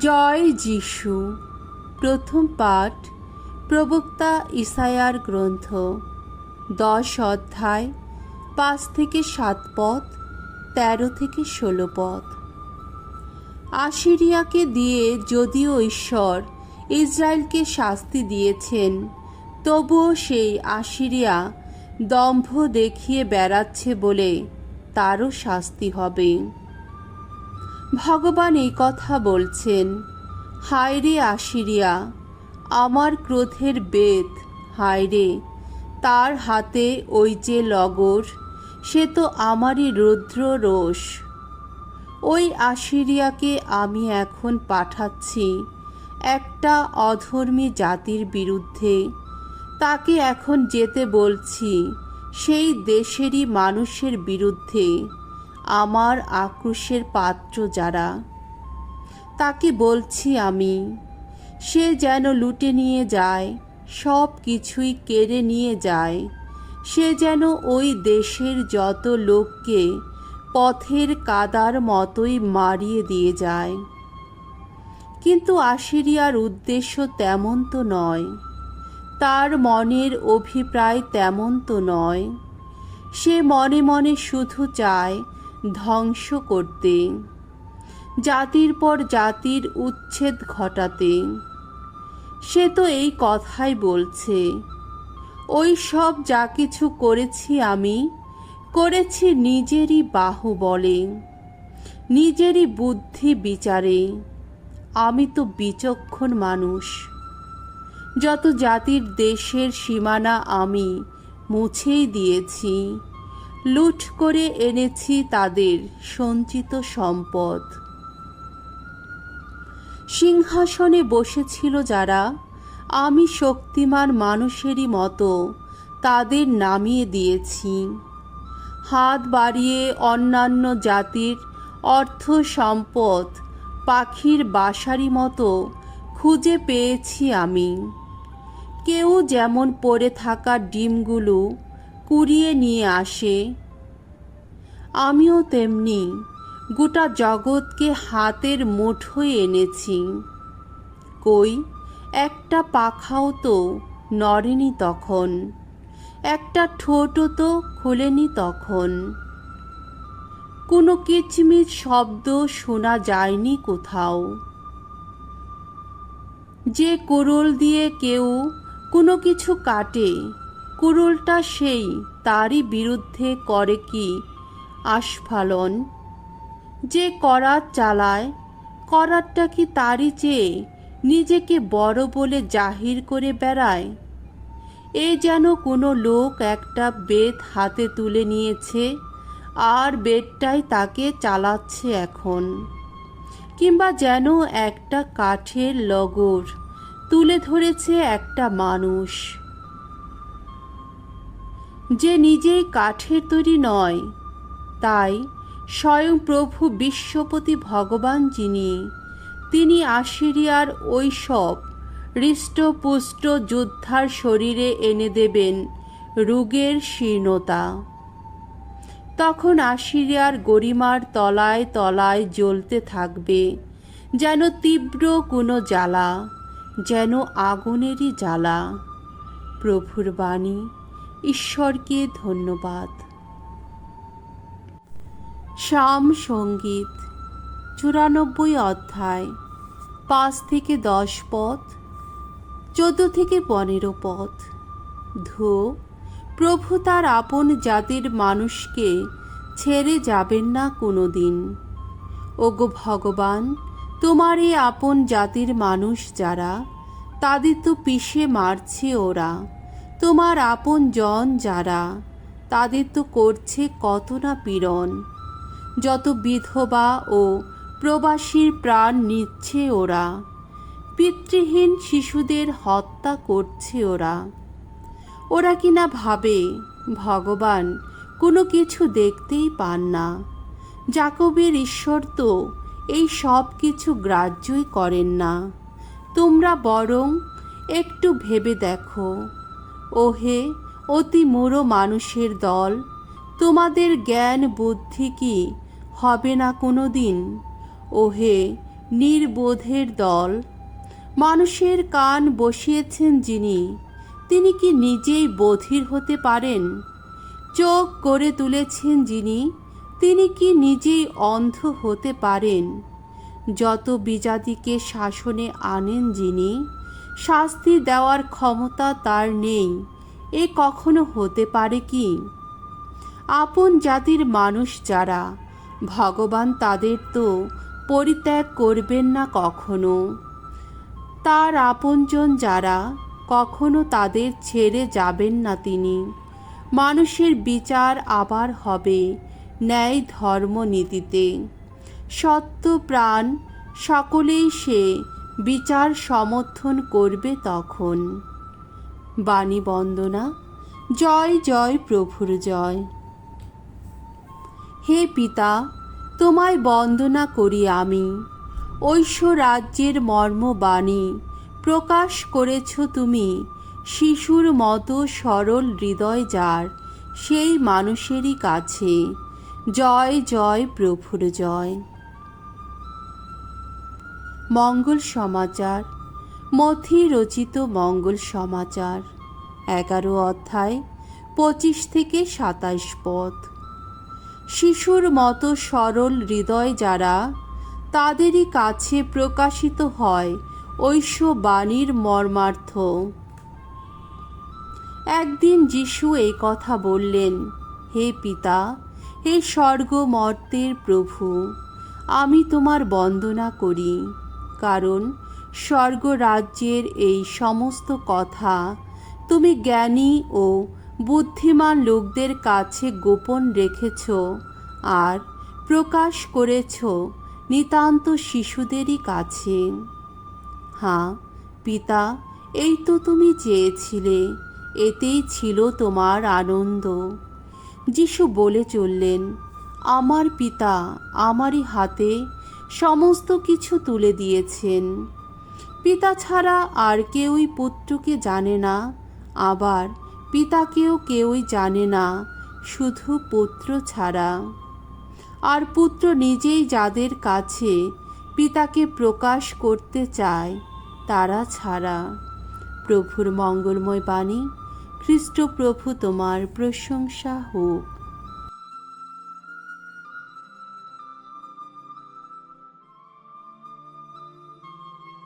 জয় যিশু। প্রথম পাঠ প্রবক্তা ইসায়ার গ্রন্থ 10 অধ্যায় 5 থেকে 7 পদ, 13 থেকে 16 পদ। আশিরিয়াকে দিয়ে যদিও ঈশ্বর ইসরায়েলকে শাস্তি দিয়েছেন, তবুও সেই আশিরিয়া দম্ভ দেখিয়ে বেড়াচ্ছে বলে তারও শাস্তি হবে। ভগবান এই কথা বলছেন, হায় রে আশিরিয়া, আমার ক্রোধের বেদ, হায় রে, তার হাতে ওই যে লগর, সে তো আমারই রৌদ্র রোষ। ওই আশিরিয়াকে আমি এখন পাঠাচ্ছি একটা অধর্মী জাতির বিরুদ্ধে। তাকে এখন যেতে বলছি সেই দেশেরই মানুষের বিরুদ্ধে, আমার আক্রোশের পাত্র যারা। তাকে বলছি আমি, সে যেন লুটে নিয়ে যায়, সব কিছুই কেড়ে নিয়ে যায়। সে যেন ওই দেশের যত লোককে পথের কাদার মতোই মারিয়ে দিয়ে যায়। কিন্তু আশিরিয়ার উদ্দেশ্য তেমন তো নয়, তার মনের অভিপ্রায় তেমন তো নয়। সে মনে মনে শুধু চায় ধ্বংস করতে, জাতির পর জাতির উচ্ছেদ ঘটাতে। সে তো এই কথাই বলছে, ওই সব যা কিছু করেছি আমি, করেছি নিজেরই বাহুবলে, নিজেরই বুদ্ধি বিচারে। আমি তো বিচক্ষণ মানুষ। যত জাতির দেশের সীমানা আমি মুছেই দিয়েছি, লুট করে এনেছি তাদের সঞ্চিত সম্পদ। সিংহাসনে বসেছিল যারা, আমি শক্তিমান মানুষেরই মতো তাদের নামিয়ে দিয়েছি। হাত বাড়িয়ে অন্যান্য জাতির অর্থ সম্পদ পাখির বাসারই মতো খুঁজে পেয়েছি আমি। কেউ যেমন পড়ে থাকা ডিমগুলো কুড়িয়ে নিয়ে আসে, আমিও তেমনি গোটা জগৎকে হাতের মুঠোয় এনেছি। কই একটা পাখাও তো নড়েনি তখন, একটা ঠোঁটও তো খোলেনি তখন। কোনো কিচমিচ শব্দ শোনা যায়নি কোথাও। যে কুড়ুল দিয়ে কেউ কোনো কিছু কাটে, কুড়ুলটা সেই তারই বিরুদ্ধে করে কি আস্ফালন। যে করাত চালায়, করাতটা কি তারই চেয়ে নিজেকে বড় বলে জাহির করে বেড়ায়। এ যেন কোনো লোক একটা বেত হাতে তুলে নিয়েছে, আর বেতটাই তাকে চালাচ্ছে এখন। কিংবা যেন একটা কাঠের লগর তুলে ধরেছে একটা মানুষ, যে নিজেই কাঠের তৈরি নয়। তাই স্বয়ং প্রভু বিশ্বপতি ভগবান যিনি, তিনি আশিরিয়ার ওই সব হৃষ্টপুষ্ট যোদ্ধার শরীরে এনে দেবেন রোগের শীর্ণতা। তখন আশিরিয়ার গরিমার তলায় তলায় জ্বলতে থাকবে যেন তীব্র কোনো জ্বালা, যেন আগুনেরই জ্বালা। প্রভুর বাণী। ঈশ্বরকে ধন্যবাদ। শাম সঙ্গীত 94 অধ্যায় 5 থেকে 10 পদ, 14 থেকে 15 পদ। ধো, প্রভু তার আপন জাতির মানুষকে ছেড়ে যাবেন না কোনো দিন। ওগো ভগবান, তোমার এই আপন জাতির মানুষ যারা, তাদের তো পিষে মারছে ওরা। তোমার আপন জন যারা, তাদের তো করছে কত না পীড়ন। যত বিধবা ও প্রবাসীর প্রাণ নিচ্ছে ওরা, পিতৃহীন শিশুদের হত্যা করছে ওরা। ওরা কিনা ভাবে ভগবান কোনো কিছু দেখতেই পান না। যাকবের ঈশ্বর তো এই সব কিছু গ্রাহ্যই করেন না। তোমরা বরং একটু ভেবে দেখো, ওহে অতি মূঢ় মানুষের দল, তোমাদের জ্ঞান বুদ্ধি কি হবে না কোনো দিন? ওহে নির্বোধের দল। মানুষের কান বসিয়েছেন যিনি, তিনি কি নিজেই বধির হতে পারেন? চোখ করে তুলেছেন যিনি, তিনি কি নিজেই অন্ধ হতে পারেন? যত বিজাতিকে শাসনে আনেন যিনি, শাস্তি দেওয়ার ক্ষমতা তার নেই, এ কখনো হতে পারে কি? আপন জাতির মানুষ যারা, ভগবান তাদের তো পরিত্যাগ করবেন না কখনো। তার আপনজন যারা, কখনো তাদের ছেড়ে যাবেন না তিনি। মানুষের বিচার আবার হবে ন্যায় ধর্ম নীতিতে। সত্য প্রাণ সকলেই সে বিচার সমর্থন করবে তখন। বাণী বন্দনা। জয় জয় প্রভুর জয়। হে পিতা, তোমায় বন্দনা করি আমি। ঐশ্বরাজ্যের মর্মবাণী প্রকাশ করেছ তুমি, শিশুর মতো সরল হৃদয় যার, সেই মানুষেরই কাছে। জয় জয় প্রভুর জয়। মঙ্গল সমাচার। মথি রচিত মঙ্গল সমাচার 11 অধ্যায় 25 থেকে 27 পদ। শিশুর মতো সরল হৃদয় যারা, তাদেরই কাছে প্রকাশিত হয় ঐশ্ব বাণীর মর্মার্থ। একদিন যিশু এই কথা বললেন, হে পিতা, হে স্বর্গ মর্তের প্রভু, আমি তোমার বন্দনা করি, কারণ স্বর্গরাজ্যের এই সমস্ত কথা তুমি জ্ঞানী ও বুদ্ধিমান লোকদের কাছে গোপন রেখেছ আর প্রকাশ করেছ নিতান্ত শিশুদেরই কাছে। হ্যাঁ পিতা, এই তো তুমি চেয়েছিলে, এতেই ছিল তোমার আনন্দ। যিশু বলে চললেন, আমার পিতা আমারই হাতে সমস্ত কিছু তুলে দিয়েছেন। পিতা ছাড়া আর কেউই পুত্রকে জানে না, আবার পিতাকেও কেউই জানে না শুধু পুত্র ছাড়া। আর পুত্র নিজেই যাদের কাছে পিতাকে প্রকাশ করতে চায় তারা ছাড়া। প্রভুর মঙ্গলময় বাণী। খ্রিস্ট প্রভু তোমার প্রশংসা হোক।